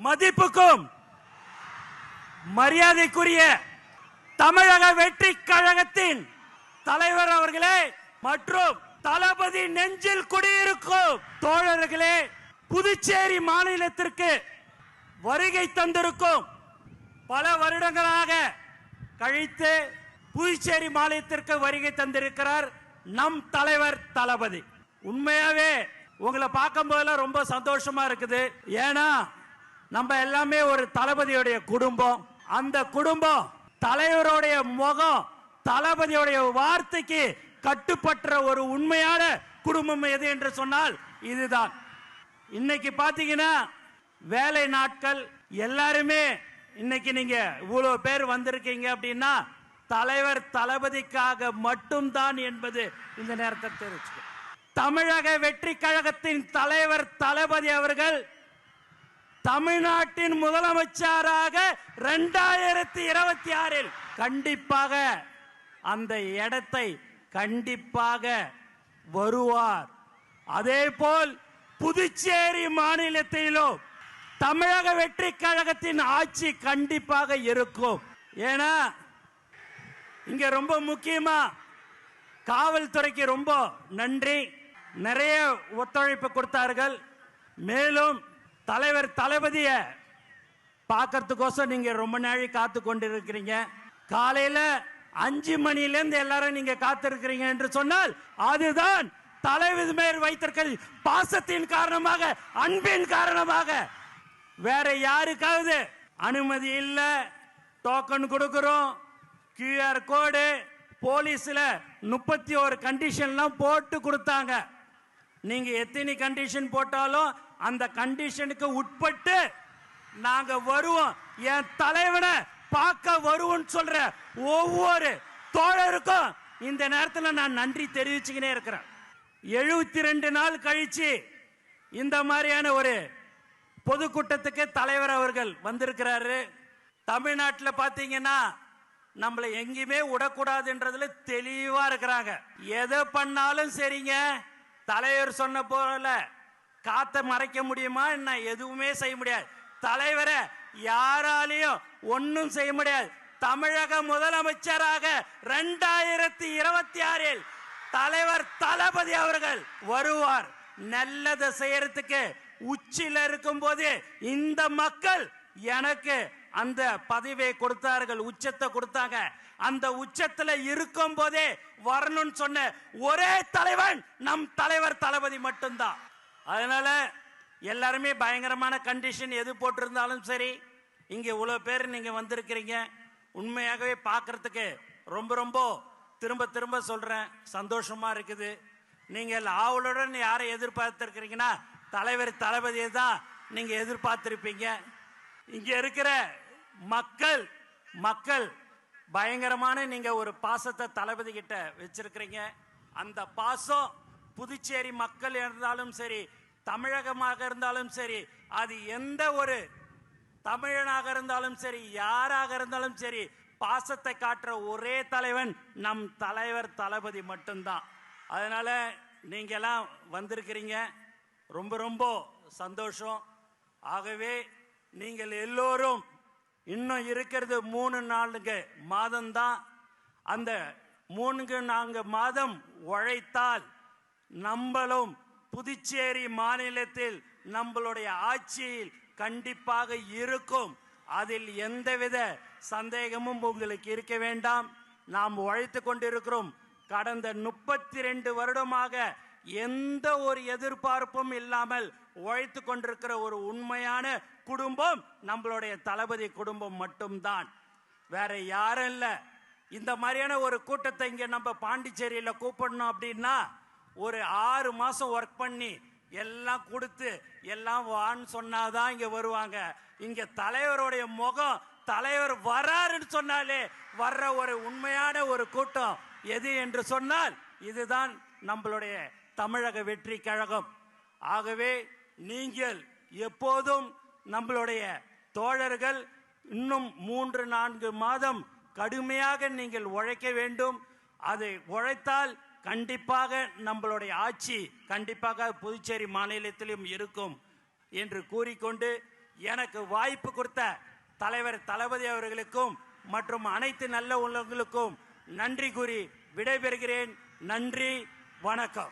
மதிப்புக்கும் மரியாதைக்குரிய தமிழக வெற்றி கழகத்தின் தலைவர் அவர்களே மற்றும் தளபதி நெஞ்சில் குடியிருக்கும் தோழர்களே, புதுச்சேரி மாநிலத்திற்கு வருகை தந்திருக்கும் பல வருடங்களாக கழித்து புதுச்சேரி மாநிலத்திற்கு வருகை தந்திருக்கிறார் நம் தலைவர் தளபதி. உண்மையாவே உங்களை பார்க்கும் போதெல்லாம் ரொம்ப சந்தோஷமா இருக்குது. ஏன்னா நம்ம எல்லாமே ஒரு தளபதியுடைய குடும்பம். அந்த குடும்பம் தலைவருடைய முகம் தளபதியுடைய வார்த்தைக்கு கட்டுப்பட்ட ஒரு உண்மையான குடும்பம் எது என்று சொன்னால் இதுதான். இன்னைக்கு பாத்தீங்கன்னா வேலை நாட்கள் எல்லாருமே இன்னைக்கு நீங்க இவ்வளவு பேர் வந்திருக்கீங்க அப்படின்னா தலைவர் தளபதிக்காக மட்டும்தான் என்பது இந்த நேரத்தில் தெரிவிச்சு. தமிழக வெற்றி கழகத்தின் தலைவர் தளபதி அவர்கள் தமிழ்நாட்டின் முதலமைச்சராக 2026 கண்டிப்பாக அந்த இடத்தை கண்டிப்பாக வருவார். அதே போல் புதுச்சேரி மாநிலத்திலும் தமிழக வெற்றி கழகத்தின் ஆட்சி கண்டிப்பாக இருக்கும். ஏன்னா இங்க ரொம்ப முக்கியமா காவல்துறைக்கு ரொம்ப நன்றி, நிறைய ஒத்துழைப்பு கொடுத்தார்கள். மேலும் தலைவர் தளபதிய பார்க்கறதுக்கோசம் நீங்க ரொம்ப நாளை காத்து கொண்டிருக்கிறீங்க. காலையில 5 மணிலிருந்து எல்லாரும் நீங்க காத்திருக்கிறீங்க என்று சொன்னால் அதுதான் தலைவர் மேல் வைத்திருக்கிற பாசத்தின் காரணமாக, அன்பின் காரணமாக. வேற யாருக்காவது அனுமதி இல்ல, டோக்கன் கொடுக்கிறோம், QR கோடு, போலீஸ்ல 31 கண்டிஷன்லாம் போட்டு கொடுத்தாங்க. நீங்க எத்தனை கண்டிஷன் போட்டாலும் அந்த கண்டிஷனுக்கு உட்பட்டு நாங்க வருவோம். என் தலைவனை பார்க்க வருவோம் சொல்ற ஒவ்வொரு தோழருக்கும் இந்த நேரத்தில் நான் நன்றி தெரிவிச்சுக்கினே இருக்கிறேன். 72 நாள் கழிச்சு இந்த மாதிரியான ஒரு பொதுக்கூட்டத்துக்கு தலைவர் அவர்கள் வந்திருக்கிறாரு. தமிழ்நாட்டில் பாத்தீங்கன்னா நம்மளை எங்கேயுமே விடக்கூடாதுன்றதுல தெளிவா இருக்கிறாங்க. எதை பண்ணாலும் சரிங்க, தலைவர் சொன்ன போல காத்த மறைக்க முடியுமா என்ன? எதுவுமே செய்ய முடியாது. தலைவரை யாராலையும் ஒன்னும் செய்ய முடியாது. தமிழக முதலமைச்சராக 2026 தலைவர் தளபதி அவர்கள் வருவார். நல்லதை செய்யறதுக்கு உச்சில இருக்கும் போது இந்த மக்கள் எனக்கு அந்த பதவியை கொடுத்தார்கள், உச்சத்தை கொடுத்தாங்க. அந்த உச்சத்துல இருக்கும் போதே வரணும்னு சொன்ன ஒரே தலைவன் நம் தலைவர் தளபதி மட்டும்தான். அதனால எல்லாருமே பயங்கரமான கண்டிஷன் எது போட்டிருந்தாலும் சரி, இங்க இவ்வளவு பேர் நீங்க வந்திருக்கிறீங்க. உண்மையாகவே பார்க்கறதுக்கு ரொம்ப ரொம்ப திரும்ப திரும்ப சொல்றேன், சந்தோஷமா இருக்குது. நீங்கள் ஆவலுடன் யாரை எதிர்பார்த்திருக்கிறீங்கன்னா தலைவர் தளபதியை தான் நீங்க எதிர்பார்த்திருப்பீங்க. இங்க இருக்கிற மக்கள் பயங்கரமான நீங்க ஒரு பாசத்தை தளபதி கிட்ட வச்சிருக்கிறீங்க. அந்த பாசம் புதுச்சேரி மக்கள் இருந்தாலும் சரி, தமிழகமாக இருந்தாலும் சரி, அது எந்த ஒரு தமிழனாக இருந்தாலும் சரி, யாராக இருந்தாலும் சரி, பாசத்தை காட்டுற ஒரே தலைவன் நம் தலைவர் தளபதி மட்டும்தான். அதனால நீங்க எல்லாம் வந்திருக்கிறீங்க, ரொம்ப ரொம்ப சந்தோஷம். ஆகவே நீங்கள் எல்லோரும் இன்னும் இருக்கிறது 3-4 மாதம்தான். அந்த 3-4 மாதம் உழைத்தால் நம்மளும் புதுச்சேரி மாநிலத்தில் நம்மளுடைய ஆட்சியில் கண்டிப்பாக இருக்கும். அதில் எந்தவித சந்தேகமும் உங்களுக்கு இருக்க வேண்டாம். நாம் உழைத்து கொண்டிருக்கிறோம். கடந்த 32 வருடமாக எந்த ஒரு எதிர்பார்ப்பும் இல்லாமல் உழைத்து கொண்டிருக்கிற ஒரு உண்மையான குடும்பம் நம்மளுடைய தளபதி குடும்பம் மட்டும்தான், வேற யாரும் இல்ல. இந்த மாதிரியான ஒரு கூட்டத்தை இங்க நம்ம பாண்டிச்சேரியில கூப்பிடணும் அப்படின்னா ஒரு 6 மாசம் ஒர்க் பண்ணி எல்லாம் கொடுத்து எல்லாம் வான்னு சொன்னாதான் இங்க வருவாங்க. இங்க தலைவருடைய முகம், தலைவர் வராருன்னு சொன்னாலே வர்ற ஒரு உண்மையான ஒரு கூட்டம் எது என்று சொன்னால் இதுதான் நம்மளுடைய தமிழக வெற்றி கழகம். ஆகவே நீங்கள் எப்போதும் நம்மளுடைய தோழர்கள் இன்னும் 3-4 மாதம் கடுமையாக நீங்கள் உழைக்க வேண்டும். அதை உழைத்தால் கண்டிப்பாக நம்மளுடைய ஆட்சி கண்டிப்பாக புதுச்சேரி மாநிலத்திலும் இருக்கும் என்று கூறிக்கொண்டு எனக்கு வாய்ப்பு கொடுத்த தலைவர் தளபதி அவர்களுக்கும் மற்றும் அனைத்து நல்ல உள்ளவங்களுக்கும் நன்றி கூறி விடைபெறுகிறேன். நன்றி, வணக்கம்.